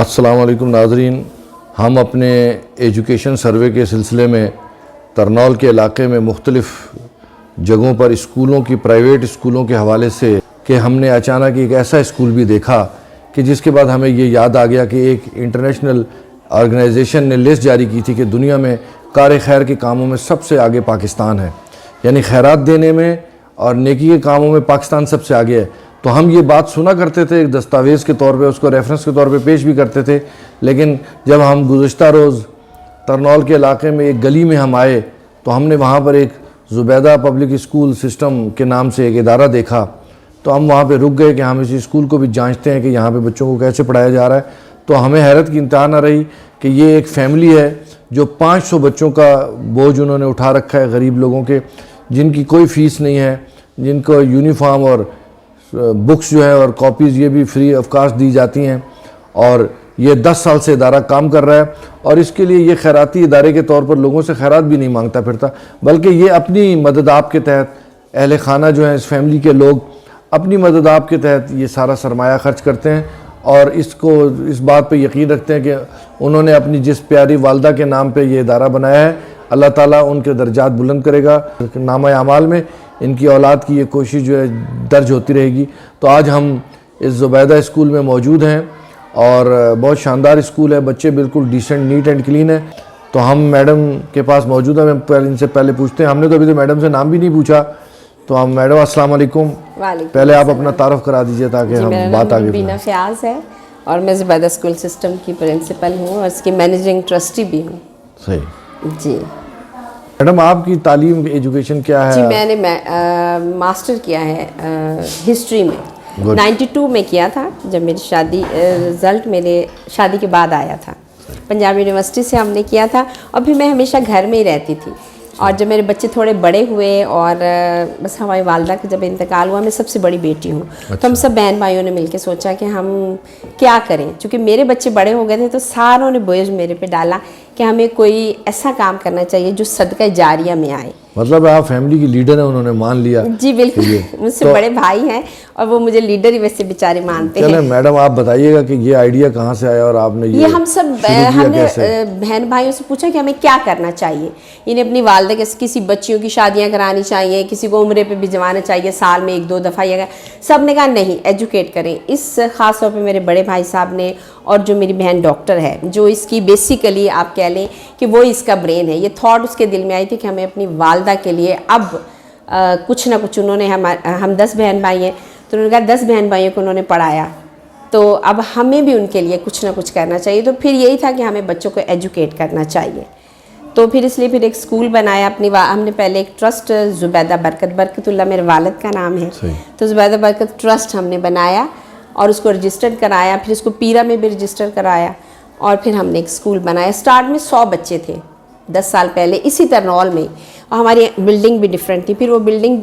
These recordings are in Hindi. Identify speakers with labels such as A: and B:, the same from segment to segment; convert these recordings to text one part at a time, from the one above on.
A: अस्सलाम वालेकुम नाज़रीन, हम अपने एजुकेशन सर्वे के सिलसिले में तरनौल के इलाके में मुख्तलिफ़ जगहों पर स्कूलों की प्राइवेट स्कूलों के हवाले से कि हमने अचानक एक ऐसा स्कूल भी देखा कि जिसके बाद हमें ये याद आ गया कि एक इंटरनेशनल ऑर्गेनाइजेशन ने लिस्ट जारी की थी कि दुनिया में कार खैर के कामों में सबसे आगे पाकिस्तान है, यानी खैरात देने में और नेकी के कामों में पाकिस्तान सबसे आगे है। तो हम ये बात सुना करते थे, एक दस्तावेज़ के तौर पे उसको रेफरेंस के तौर पे पेश भी करते थे, लेकिन जब हम गुज़श्ता रोज़ तरनौल के इलाके में एक गली में हम आए तो हमने वहाँ पर एक ज़ुबैदा पब्लिक स्कूल सिस्टम के नाम से एक इदारा देखा। तो हम वहाँ पे रुक गए कि हम इस स्कूल को भी जांचते हैं कि यहाँ पे बच्चों को कैसे पढ़ाया जा रहा है। तो हमें हैरत की इंतहा न रही कि ये एक फ़ैमिली है जो 500 बच्चों का बोझ उन्होंने उठा रखा है, गरीब लोगों के, जिनकी कोई फ़ीस नहीं है, जिनको यूनिफॉर्म और बुक्स जो है और कॉपीज़ ये भी फ्री ऑफ कास्ट दी जाती हैं। और ये 10 साल से इदारा काम कर रहा है और इसके लिए ये खैराती इदारे के तौर पर लोगों से खैरात भी नहीं मांगता फिरता, बल्कि ये अपनी मदद आप के तहत अहले खाना जो है इस फैमिली के लोग अपनी मदद आप के तहत ये सारा सरमाया खर्च करते हैं और इसको इस बात पे यकीन रखते हैं कि उन्होंने अपनी जिस प्यारी वालदा के नाम पे ये इदारा बनाया है, अल्लाह ताला उनके दर्जात बुलंद करेगा। नामा अमाल में इनकी औलाद की ये कोशिश जो है दर्ज होती रहेगी। तो आज हम इस ज़ुबैदा स्कूल में मौजूद हैं और बहुत शानदार स्कूल है, बच्चे बिल्कुल डिसेंट, नीट एंड क्लीन है। तो हम मैडम के पास मौजूद हैं, इनसे पहले पूछते हैं, हमने तो अभी तो मैडम से नाम भी नहीं पूछा। तो हम मैडम अस्सलाम वालेकुम, पहले आप अपना तारुफ करा दीजिए ताकि हम बात आगे
B: बीना फ़याज़ है और मैं ज़ुबैदा स्कूल सिस्टम की प्रिंसिपल हूँ और इसकी मैनेजिंग ट्रस्टी भी हूँ।
A: सही
B: जी
A: मैडम, आपकी तालीम एजुकेशन क्या है?
B: जी मैंने मास्टर किया है हिस्ट्री में, 92 में किया था जब मेरी शादी, रिज़ल्ट मेरे शादी के बाद आया था। पंजाब यूनिवर्सिटी से हमने किया था और फिर मैं हमेशा घर में ही रहती थी। और जब मेरे बच्चे थोड़े बड़े हुए और बस हमारी वालदा का जब इंतकाल हुआ, मैं सबसे बड़ी बेटी हूँ। तो हम सब बहन भाइयों ने मिलकर सोचा कि हम क्या करें, क्योंकि मेरे बच्चे बड़े हो गए थे तो सारों ने बोझ मेरे पे डाला कि हमें कोई ऐसा काम करना चाहिए जो सदका जारिया में आए।
A: मतलब आप फैमिली की लीडर हैं, उन्होंने मान लिया।
B: जी बिल्कुल, मुझसे तो बड़े भाई हैं और वो मुझे लीडर ही वैसे बेचारे मानते हैं।
A: मैडम आप बताइएगा कि ये आइडिया कहाँ से आया और आपने ये
B: हम सब हमने बहन भाइयों से पूछा कि हमें क्या करना चाहिए। इन्हें अपनी वालदा के किसी बच्चियों की शादियाँ करानी चाहिए, किसी को उम्रे पे भिजवाना चाहिए साल में 1-2 दफ़ा, या सब ने कहा नहीं, एजुकेट करें। इस ख़ास तौर पर मेरे बड़े भाई साहब ने और जो मेरी बहन डॉक्टर है, जो इसकी बेसिकली आप कह लें कि वो इसका ब्रेन है, ये थॉट उसके दिल में आई थी कि हमें अपनी वालदा के लिए अब कुछ ना कुछ, उन्होंने हम 10 बहन भाई हैं तो उन्होंने कहा 10 बहन भाइयों को उन्होंने पढ़ाया, तो अब हमें भी उनके लिए कुछ ना कुछ करना चाहिए। तो फिर यही था कि हमें बच्चों को एजुकेट करना चाहिए। तो फिर इसलिए फिर एक स्कूल बनाया हमने पहले एक ट्रस्ट, ज़ुबैदा बरकत, बरकतुल्लाह मेरे वालिद का नाम है, तो ज़ुबैदा बरकत ट्रस्ट हमने बनाया और उसको रजिस्टर्ड कराया, फिर उसको पीरा में भी रजिस्टर कराया और फिर हमने एक स्कूल बनाया। स्टार्ट में 100 बच्चे थे 10 साल पहले इसी तरनौल में, और हमारी बिल्डिंग भी डिफरेंट थी। फिर वो बिल्डिंग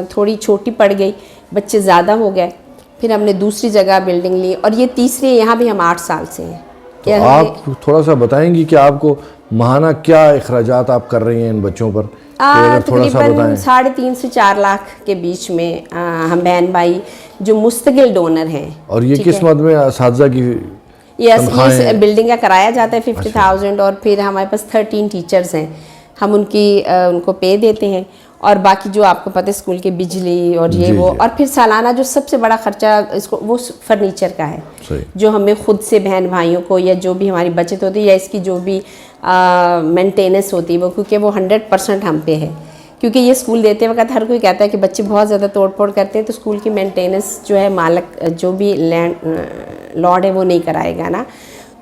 B: थोड़ी छोटी पड़ गई, बच्चे ज़्यादा हो गए, फिर हमने दूसरी जगह बिल्डिंग ली और ये तीसरी, यहाँ भी हम 8 साल से हैं।
A: तो आप थोड़ा सा बताएंगी कि आपको माहाना क्या अखराजात आप कर रही हैं इन बच्चों पर?
B: तकरीबन 3.5 से 4 लाख के बीच में हम बहन भाई जो मुस्तकिल डोनर हैं।
A: और ये किस मद में असातिज़ा की?
B: ये बिल्डिंग का कराया जाता है 50,000 और फिर हमारे पास 13 टीचर्स हैं, हम उनको पे देते हैं और बाकी जो आपको पता है स्कूल की बिजली और ये वो, और फिर सालाना जो सबसे बड़ा खर्चा इसको वो फर्नीचर का है, जो हमें खुद से बहन भाइयों को या जो भी हमारी बचत होती है या इसकी जो भी मेंटेनेंस होती है वो, क्योंकि वो 100% हम पे है। क्योंकि ये स्कूल देते वक्त हर कोई कहता है कि बच्चे बहुत ज़्यादा तोड़ फोड़ करते हैं तो स्कूल की मेंटेनेंस जो है मालक जो भी लॉर्ड है वो नहीं कराएगा ना,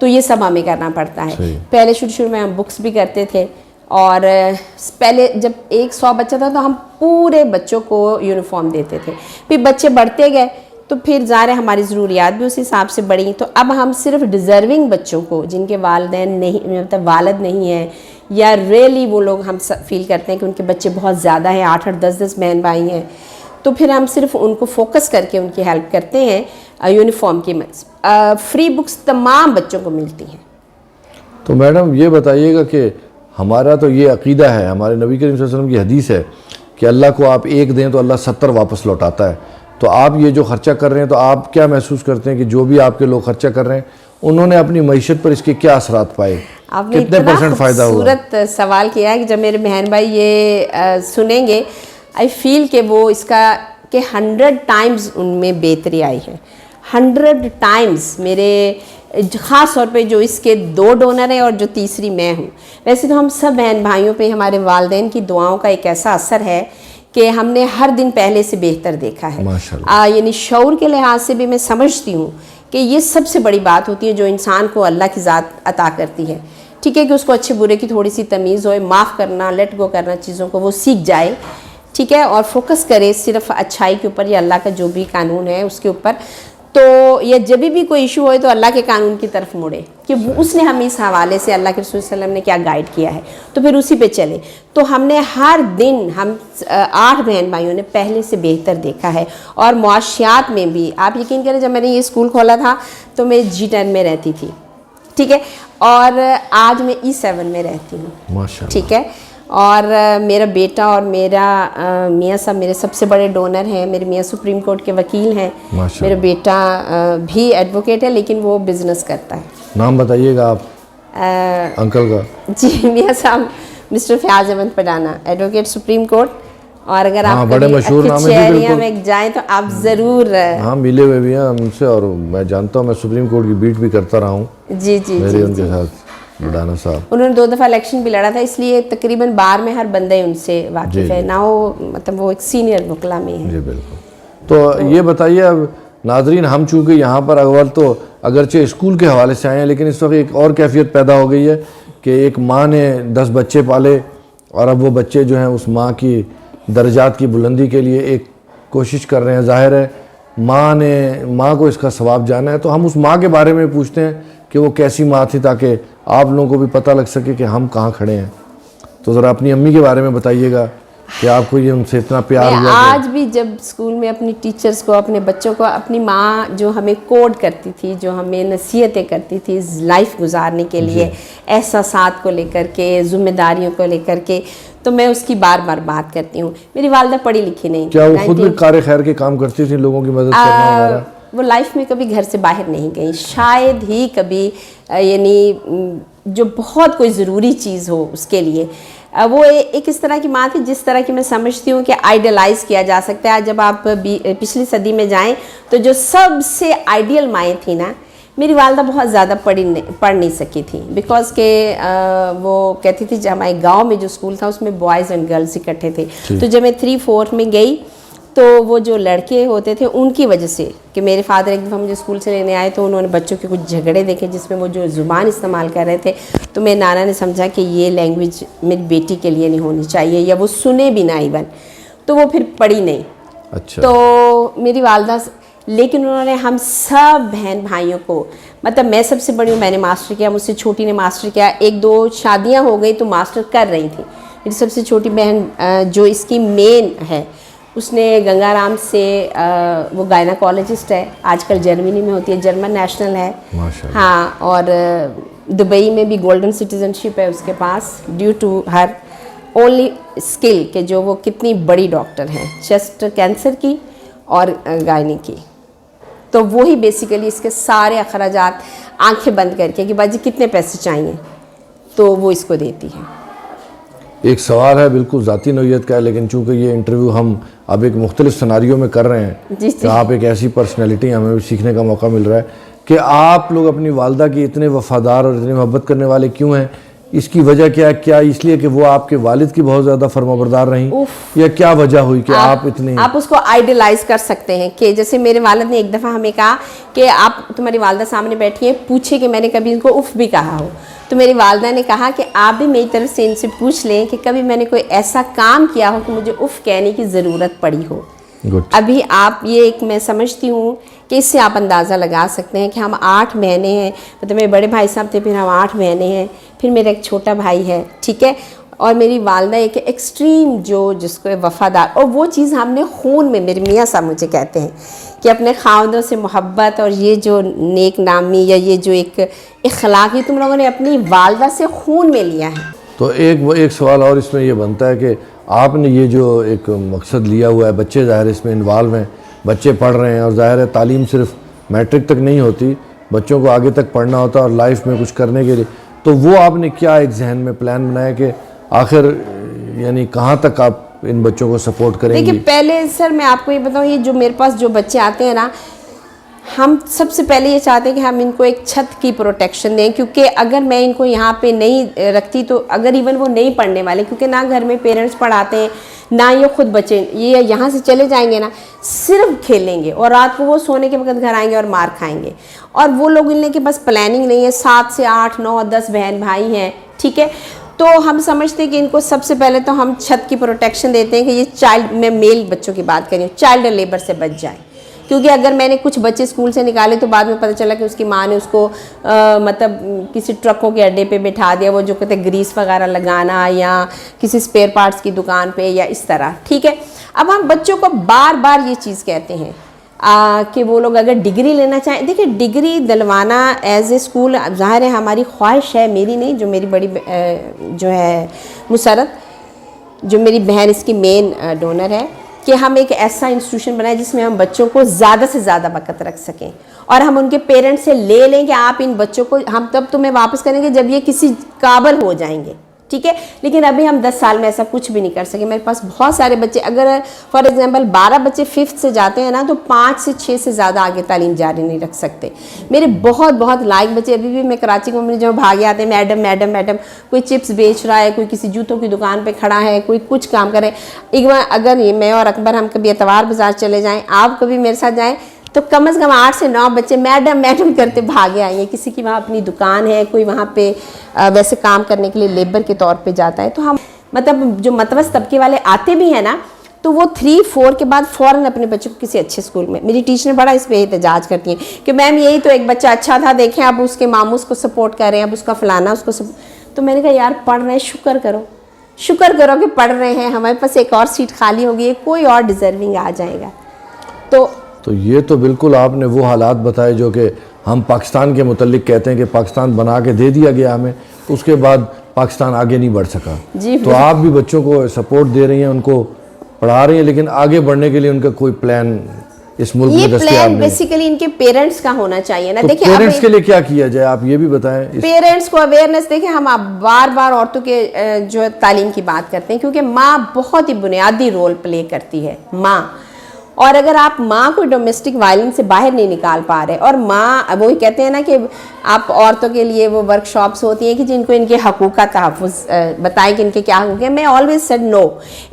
B: तो ये सब हमें करना पड़ता है। पहले शुरू में हम बुक्स भी करते थे और पहले जब 100 बच्चा था तो हम पूरे बच्चों को यूनिफॉर्म देते थे। फिर बच्चे बढ़ते गए तो फिर ज़ाहिर हमारी ज़रूरियात भी उस हिसाब से बढ़ी, तो अब हम सिर्फ डिज़र्विंग बच्चों को जिनके वालिदैन नहीं, मतलब वालिद नहीं है या रियली वो लोग हम फील करते हैं कि उनके बच्चे बहुत ज़्यादा हैं, 8-8, 10-10 बहन भाई हैं, तो फिर हम सिर्फ उनको फोकस करके उनकी हेल्प करते हैं। यूनिफॉर्म की फ्री बुक्स तमाम बच्चों को मिलती हैं।
A: तो मैडम ये बताइएगा कि हमारा तो ये अकीदा है, हमारे नबी करीम सल्लल्लाहु अलैहि वसल्लम की हदीस है कि अल्लाह को आप एक दें तो अल्लाह 70 वापस लौटाता है। तो आप ये जो ख़र्चा कर रहे हैं तो आप क्या महसूस करते हैं कि जो भी आपके लोग ख़र्चा कर रहे हैं उन्होंने अपनी मईशत पर इसके क्या असरात पाए,
B: आपने
A: कितने
B: इतना
A: % फ़ायदा हुआ?
B: खूबसूरत सवाल किया है कि जब मेरे बहन भाई ये सुनेंगे, आई फील कि वो इसका कि 100 टाइम्स उनमें बेहतरी आई है। 100 टाइम्स मेरे ख़ास तौर पे जो इसके 2 डोनर हैं और जो तीसरी मैं हूँ। वैसे तो हम सब बहन भाइयों पे हमारे वालिदैन की दुआओं का एक ऐसा असर है कि हमने हर दिन पहले से बेहतर देखा है।
A: माशाल्लाह।
B: यानी शऊर के लिहाज से भी मैं समझती हूँ कि ये सबसे बड़ी बात होती है जो इंसान को अल्लाह की ज़ात अता करती है। ठीक है कि उसको अच्छे बुरे की थोड़ी सी तमीज़ हो, माफ़ करना, लेट गो करना चीज़ों को, वो सीख जाए। ठीक है, और फोकस करे सिर्फ अच्छाई के ऊपर या अल्लाह का जो भी कानून है उसके ऊपर। तो या जब भी कोई इशू हो तो अल्लाह के कानून की तरफ मुड़े कि वो उसने हमें इस हवाले से अल्लाह के रसूल सल्लल्लाहु अलैहि वसल्लम ने क्या गाइड किया है, तो फिर उसी पे चले। तो हमने हर दिन हम 8 बहन भाइयों ने पहले से बेहतर देखा है। और मुआशियात में भी आप यकीन करें, जब मैंने ये स्कूल खोला था तो मैं G10 में रहती थी। ठीक है, और आज मैं E7 में रहती हूँ।
A: माशाल्लाह।
B: ठीक है, और मेरा बेटा और मेरा मियाँ साहब मेरे सबसे बड़े डोनर हैं। मेरे मियाँ सुप्रीम कोर्ट के वकील हैं। मेरा बेटा भी एडवोकेट है लेकिन वो बिज़नेस करता है।
A: नाम बताइएगा आप अंकल का?
B: जी, मियाँ साहब mister Fayaz Ahmed Padana, advocate supreme court. और अगर आप
A: बड़े मशहूर नाम है
B: एरिया में जाएँ तो आप ज़रूर।
A: हाँ, मिले हुए भी हैं उनसे और मैं जानता हूँ, मैं सुप्रीम कोर्ट की बीट भी करता रहा हूँ।
B: जी जी
A: मेरे उनके साथ बडाना साहब,
B: उन्होंने 2 दफ़ा इलेक्शन भी लड़ा था, इसलिए तकरीबन बार में हर बंदे उनसे वाकिफ़ है ना। वो मतलब वो एक सीनियर वकला में है।
A: जी बिल्कुल। तो ये बताइए अब नाजरीन, हम चूँकि यहाँ पर अव्वल तो अगरचे स्कूल के हवाले से आए हैं, लेकिन इस वक्त एक और कैफियत पैदा हो गई है कि एक माँ ने 10 बच्चे पाले और अब वो बच्चे जो हैं उस माँ की दर्जात की बुलंदी के लिए एक कोशिश कर रहे हैं। ज़ाहिर है माँ को इसका सवाब जाना है, तो हम उस माँ के बारे में पूछते हैं कि वो कैसी माँ थी, ताकि आप लोगों को भी पता लग सके कि हम कहाँ खड़े हैं। तो ज़रा अपनी अम्मी के बारे में बताइएगा कि आपको ये उनसे इतना प्यार हुआ।
B: आज भी जब स्कूल में अपनी टीचर्स को, अपने बच्चों को, अपनी माँ जो हमें कोड करती थी, जो हमें नसीहतें करती थी लाइफ गुजारने के लिए, एहसासात को लेकर के, जिम्मेदारियों को लेकर के, तो मैं उसकी बार बार बात करती हूँ। मेरी वालिदा पढ़ी लिखी नहीं थी।
A: क्या वो खुद भी कार खैर के काम करती थी, लोगों की मदद करना वगैरह?
B: वो लाइफ में कभी घर से बाहर नहीं गई, शायद ही कभी, यानी जो बहुत कोई ज़रूरी चीज़ हो उसके लिए। वो एक इस तरह की माँ थी जिस तरह की मैं समझती हूँ कि आइडियलाइज़ किया जा सकता है। आज जब आप पिछली सदी में जाएं तो जो सबसे आइडियल माएँ थी ना, मेरी वालिदा बहुत ज़्यादा पढ़ नहीं सकी थी, बिकॉज के वो कहती थी, जब हमारे गांव में जो स्कूल था उसमें बॉयज़ एंड गर्ल्स इकट्ठे थे। तो जब मैं 3-4 में गई तो वो जो लड़के होते थे उनकी वजह से, कि मेरे फादर एक दफ़ा मुझे स्कूल से लेने आए तो उन्होंने बच्चों के कुछ झगड़े देखे जिसमें वो जो ज़ुबान इस्तेमाल कर रहे थे, तो मेरे नाना ने समझा कि ये लैंग्वेज मेरी बेटी के लिए नहीं होनी चाहिए, या वो सुने भी ना इवन, तो वो फिर पढ़ी नहीं।
A: अच्छा।
B: तो मेरी वालिदा, लेकिन उन्होंने हम सब बहन भाइयों को, मतलब मैं सबसे बड़ी हूँ, मैंने मास्टर किया, मुझसे छोटी ने मास्टर किया, 1-2 शादियाँ हो गई तो मास्टर कर रही थी। मेरी सबसे छोटी बहन जो इसकी मेन है, उसने गंगाराम से, वो गायनाकोलॉजिस्ट है, आजकल जर्मनी में होती है, जर्मन नेशनल है।
A: माशाल्लाह।
B: हाँ, और दुबई में भी गोल्डन सिटीजनशिप है उसके पास, due to her only skill के जो वो कितनी बड़ी डॉक्टर हैं, चेस्ट कैंसर की और गायनी की। तो वही बेसिकली इसके सारे अखराजात आंखें बंद करके कि बाजी कितने पैसे चाहिए, तो वो इसको देती है।
A: एक सवाल है बिल्कुल ज़ाती नौइयत का है, लेकिन चूंकि ये इंटरव्यू हम अब एक मुख्तलिफ सिनारियों में कर रहे हैं, तो आप एक ऐसी पर्सनैलिटी, हमें भी सीखने का मौका मिल रहा है कि आप लोग अपनी वालिदा की इतने वफ़ादार और इतनी मोहब्बत करने वाले क्यों हैं। इसकी वजह क्या है? क्या इसलिए कि वो आपके वालिद की बहुत ज़्यादा फरमाबरदार रहीं, या क्या वजह हुई कि आप इतनी?
B: आप उसको आइडियलाइज कर सकते हैं कि जैसे मेरे वालिद ने एक दफ़ा हमें कहा कि आप, तुम्हारी वालिदा सामने बैठी है, पूछे कि मैंने कभी इनको उफ़ भी कहा हो। तो मेरी वालिदा ने कहा कि आप भी मेरी तरफ से इनसे पूछ लें कि कभी मैंने कोई ऐसा काम किया हो कि मुझे उफ़ कहने की ज़रूरत पड़ी हो। अभी आप ये एक, मैं समझती हूँ कि इससे आप अंदाज़ा लगा सकते हैं कि हम 8 बहनें हैं, मतलब मेरे बड़े भाई साहब थे, फिर हम 8 बहनें हैं, फिर मेरा एक छोटा भाई है, ठीक है, और मेरी वालिदा एक एक्सट्रीम जो जिसको वफ़ादार, और वो चीज़ हमने खून में, मेरे मियाँ साहब मुझे कहते हैं कि अपने खावंदों से मोहब्बत और ये जो नेक नामी या ये जो एक इखलाक, ये तुम लोगों ने अपनी वालिदा से खून में लिया है।
A: तो एक सवाल और इसमें ये बनता है कि आपने ये जो एक मकसद लिया हुआ है, बच्चे ज़ाहिर इसमें इन्वॉल्व हैं, बच्चे पढ़ रहे हैं, और ज़ाहिर है तालीम सिर्फ मैट्रिक तक नहीं होती, बच्चों को आगे तक पढ़ना होता है और लाइफ में कुछ करने के लिए, तो वो आपने क्या एक जहन में प्लान बनाया कि आखिर यानी कहाँ तक आप इन बच्चों को सपोर्ट करेंगे?
B: देखिए पहले सर मैं आपको ये बताऊँ, ये जो मेरे पास जो बच्चे आते हैं ना, हम सबसे पहले ये चाहते हैं कि हम इनको एक छत की प्रोटेक्शन दें, क्योंकि अगर मैं इनको यहाँ पे नहीं रखती तो अगर इवन वो नहीं पढ़ने वाले, क्योंकि ना घर में पेरेंट्स पढ़ाते हैं ना ये खुद बच्चे, ये यहाँ से चले जाएंगे ना सिर्फ खेलेंगे और रात को वो सोने के वक्त घर आएंगे और मार खाएंगे। और वो लोग इनके बस प्लानिंग नहीं है, 7 से 8 9 10 बहन भाई हैं, ठीक है। तो हम समझते हैं कि इनको सबसे पहले तो हम छत की प्रोटेक्शन देते हैं कि ये चाइल्ड, मैं मेल बच्चों की बात कर रही हूँ, चाइल्ड लेबर से बच जाए। क्योंकि अगर मैंने कुछ बच्चे स्कूल से निकाले तो बाद में पता चला कि उसकी माँ ने उसको मतलब किसी ट्रकों के अड्डे पे बिठा दिया, वो जो कहते हैं ग्रीस वगैरह लगाना या किसी स्पेयर पार्ट्स की दुकान पे या इस तरह, ठीक है। अब हम बच्चों को बार बार ये चीज़ कहते हैं कि वो लोग अगर डिग्री लेना चाहें, देखिए डिग्री दिलवाना एज ए स्कूल ज़ाहिर है हमारी ख्वाहिश है, मेरी नहीं, जो मेरी बड़ी जो है मुसरत, जो मेरी बहन इसकी मेन डोनर है, कि हम एक ऐसा इंस्टीट्यूशन बनाएं जिसमें हम बच्चों को ज़्यादा से ज़्यादा वक़्त रख सकें और हम उनके पेरेंट्स से ले लें कि आप इन बच्चों को, हम तब तुम्हें वापस करेंगे जब ये किसी काबिल हो जाएंगे, ठीक है। लेकिन अभी हम 10 साल में ऐसा कुछ भी नहीं कर सके। मेरे पास बहुत सारे बच्चे, अगर फॉर एग्जांपल 12 बच्चे 5th से जाते हैं ना, तो 5 से 6 से ज़्यादा आगे तालीम जारी नहीं रख सकते। मेरे बहुत बहुत लायक बच्चे अभी भी, मैं कराची में जो भागे आते हैं, मैडम मैडम मैडम, कोई चिप्स बेच रहा है, कोई किसी जूतों की दुकान पर खड़ा है, कोई कुछ काम करे। एक बार अगर ये मैं और अकबर हम कभी एतवार बाज़ार चले जाएँ, आप कभी मेरे साथ जाएँ, तो कम से कम 8 से 9 बच्चे मैडम मैडम करते भागे आएंगे। किसी की वहाँ अपनी दुकान है, कोई वहाँ पे वैसे काम करने के लिए लेबर के तौर पे जाता है। तो हम मतलब जो मतवस्त तबके वाले आते भी हैं ना, तो वो 3-4 के बाद फ़ौरन अपने बच्चों को किसी अच्छे स्कूल में, मेरी टीचर बड़ा इस पर एहतजाज करती हैं कि मैम यही तो एक बच्चा अच्छा था, देखें अब उसके मामू उसको सपोर्ट कर रहे हैं, अब उसका फलाना उसको तो मैंने कहा यार पढ़ रहे हैं, शुक्र करो कि पढ़ रहे हैं, हमारे पास एक और सीट खाली होगी है, कोई और डिज़र्विंग आ जाएगा। तो
A: ये तो बिल्कुल आपने वो हालात बताए जो कि हम पाकिस्तान के मुतल्लिक कहते हैं कि पाकिस्तान बना के दे दिया गया हमें, उसके बाद पाकिस्तान आगे नहीं बढ़ सका। तो आप भी बच्चों को सपोर्ट दे रही हैं, उनको पढ़ा रही हैं, लेकिन आगे बढ़ने के लिए उनका कोई प्लान इस मुल्क में दस्तयाब नहीं है।
B: बेसिकली इनके पेरेंट्स का होना चाहिए ना।
A: तो
B: देखिए
A: पेरेंट्स के लिए क्या किया जाए, आप ये भी बताएं।
B: पेरेंट्स को अवेयरनेस, देखिए हम बार बार औरतों के जो तालीम की बात करते हैं, क्योंकि माँ बहुत ही बुनियादी रोल प्ले करती है माँ। और अगर आप माँ को डोमेस्टिक वायलेंस से बाहर नहीं निकाल पा रहे, और माँ वही कहते हैं ना कि आप औरतों के लिए वो वर्कशॉप्स होती हैं कि जिनको इनके हकूक़ का तहफ़्फ़ुज़ बताएं कि इनके क्या हकूक़ हैं। मैं ऑलवेज सेड नो,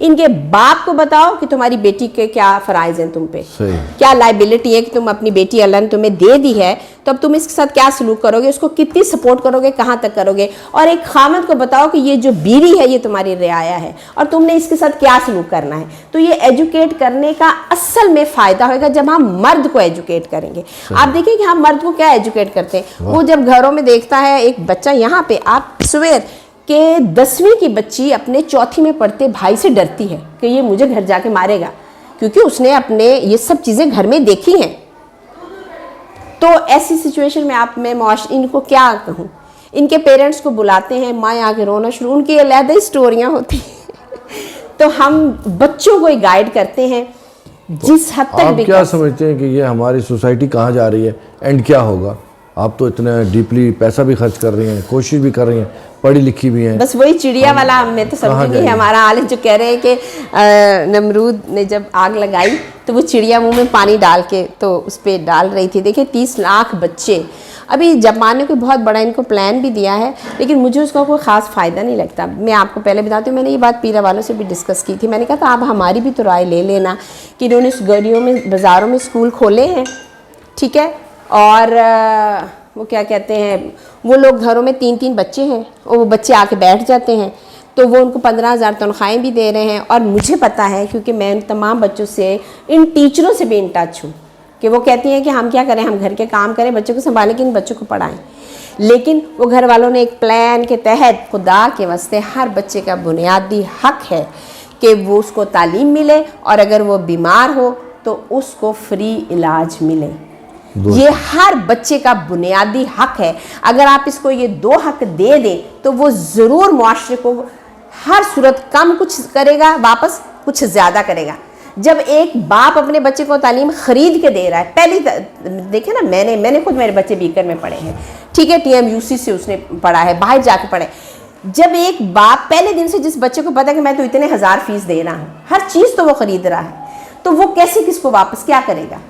B: इनके बाप को बताओ कि तुम्हारी बेटी के क्या फ़राइज़ हैं तुम पे, क्या लाइबिलिटी है कि तुम अपनी बेटी अल्लाह ने तुम्हें दे दी है, तो अब तुम इसके साथ क्या सलूक करोगे, उसको कितनी सपोर्ट करोगे, कहाँ तक करोगे। और एक खामद को बताओ कि ये जो बीवी है ये तुम्हारी रियाया है और तुमने इसके साथ क्या सलूक करना है। तो ये एजुकेट करने का असल में फ़ायदा होगा जब हम मर्द को एजुकेट करेंगे। आप देखिए कि हम मर्द को क्या एजुकेट करते हैं, वो जब घरों में देखता है एक बच्चा, यहाँ पे आप स्वेर के 10वीं की बच्ची अपने 4थी में पढ़ते भाई से डरती है कि ये मुझे घर जाके मारेगा, क्योंकि उसने अपने ये सब चीज़ें घर में देखी हैं। तो ऐसी सिचुएशन में आप, मैं इनको क्या कहूँ, इनके पेरेंट्स को बुलाते हैं, माँ आके रोना शुरू, उनकी अलग ही स्टोरियाँ होती हैं। तो हम बच्चों को ही गाइड करते हैं जिस हद तक।
A: आप क्या समझते हैं कि ये हमारी सोसाइटी कहाँ जा रही है, एंड क्या होगा? आप तो इतने डीपली पैसा भी खर्च कर रही हैं, कोशिश भी कर रही हैं, पढ़ी लिखी भी हैं।
B: बस वही चिड़िया वाला, मैं तो समझूंगी हमारा हाल जो कह रहे हैं कि नमरूद ने जब आग लगाई तो वो चिड़िया मुंह में पानी डाल के तो उस पर डाल रही थी। देखिए 30 लाख बच्चे, अभी जमाने को बहुत बड़ा इनको प्लान भी दिया है, लेकिन मुझे उसका कोई ख़ास फ़ायदा नहीं लगता। मैं आपको पहले बताती हूँ, मैंने ये बात पीरा वालों से भी डिस्कस की थी। मैंने कहा था आप हमारी भी तो राय ले लेना कि इन्होंने उस गलियों में, बाज़ारों में स्कूल खोले हैं, ठीक है, और वो क्या कहते हैं, वो लोग घरों में 3-3 बच्चे हैं, और वो बच्चे आके बैठ जाते हैं, तो वो उनको 15,000 तनख्वाहें भी दे रहे हैं। और मुझे पता है, क्योंकि मैं इन तमाम बच्चों से, इन टीचरों से भी इन टच हूँ, कि वो कहती हैं कि हम क्या करें, हम घर के काम करें, बच्चों को संभालें कि इन बच्चों को पढ़ाएं। लेकिन वो घर वालों ने एक प्लान के तहत, खुदा के वास्ते, हर बच्चे का बुनियादी हक है कि वो उसको तालीम मिले, और अगर वो बीमार हो तो उसको फ्री इलाज मिले। ये हर बच्चे का बुनियादी हक है। अगर आप इसको ये 2 हक दे दें तो वो ज़रूर मुआशरे को हर सूरत कम कुछ करेगा, वापस कुछ ज़्यादा करेगा। जब एक बाप अपने बच्चे को तालीम खरीद के दे रहा है, देखिए ना, मैंने खुद मेरे बच्चे बीकर में पढ़े हैं, ठीक है, TMUC से उसने पढ़ा है, बाहर जाके पढ़े। जब एक बाप पहले दिन से जिस बच्चे को पता है कि मैं तो इतने 1000 फीस दे रहा हूँ, हर चीज़ तो वो खरीद रहा है, तो वो कैसे किसको वापस क्या करेगा,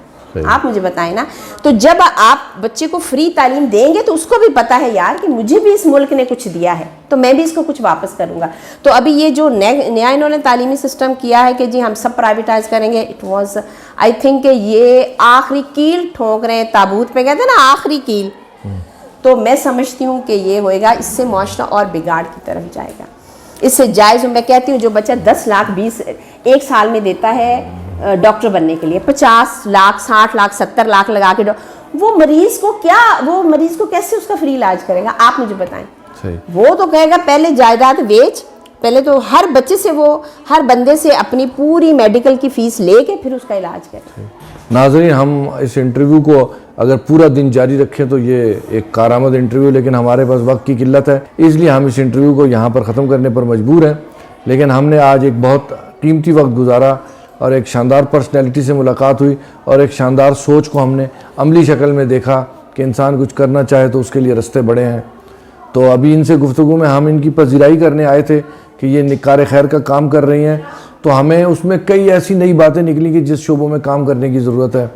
B: आप मुझे बताएं ना। तो जब आप बच्चे को फ्री तालीम देंगे तो उसको भी पता है यार कि मुझे भी इस मुल्क ने कुछ दिया है, तो मैं भी इसको कुछ वापस करूंगा। तो अभी ये जो नया इन्होंने तालीमी सिस्टम किया है कि जी हम सब प्राइवेटाइज करेंगे, इट वाज आई थिंक ये आखिरी कील ठोक रहे हैं ताबूत पे, कहते हैं ना आखिरी कील। तो मैं समझती हूँ कि ये होएगा, इससे मुआशरा और बिगाड़ की तरफ जाएगा। इससे जायज़ मैं कहती हूँ जो बच्चा 10 लाख 20 एक साल में देता है डॉक्टर बनने के लिए, 50 लाख 60 लाख 70 लाख लगा के वो मरीज को कैसे उसका फ्री इलाज करेगा, आप मुझे बताएं। सही। वो तो कहेगा पहले जायदाद बेच, पहले तो हर बच्चे से हर बंदे से अपनी पूरी मेडिकल की फीस लेके फिर उसका इलाज करे।
A: नाज़रीन, हम इस इंटरव्यू को अगर पूरा दिन जारी रखें तो ये एक कारआमद इंटरव्यू, लेकिन हमारे पास वक्त की किल्लत है, इसलिए हम इस इंटरव्यू को यहाँ पर ख़त्म करने पर मजबूर हैं। लेकिन हमने आज एक बहुत कीमती वक्त गुजारा और एक शानदार पर्सनैलिटी से मुलाकात हुई और एक शानदार सोच को हमने अमली शक्ल में देखा कि इंसान कुछ करना चाहे तो उसके लिए रास्ते बड़े हैं। तो अभी इनसे गुफ्तगू में हम इनकी पजीराई करने आए थे कि ये निकार खैर का काम कर रही हैं, तो हमें उसमें कई ऐसी नई बातें निकली कि जिस शोबों में काम करने की ज़रूरत है।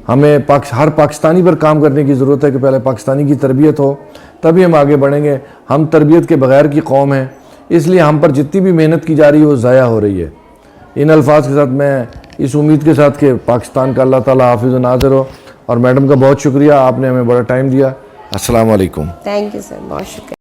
A: हमें हर पाकिस्तानी पर काम करने की ज़रूरत है कि पहले पाकिस्तानी की तरबियत हो, तभी हम आगे बढ़ेंगे। हम तरबियत के बग़ैर की कौम है, इसलिए हम पर जितनी भी मेहनत की जा रही है वो ज़ाया हो रही है। इन अल्फाज के साथ मैं इस उम्मीद के साथ कि पाकिस्तान का अल्लाह ताला हाफिज़ व नाज़िर हो, और मैडम का बहुत शुक्रिया, आपने हमें बड़ा टाइम दिया। अस्सलाम वालेकुम।
B: थैंक यू सर, बहुत शुक्रिया।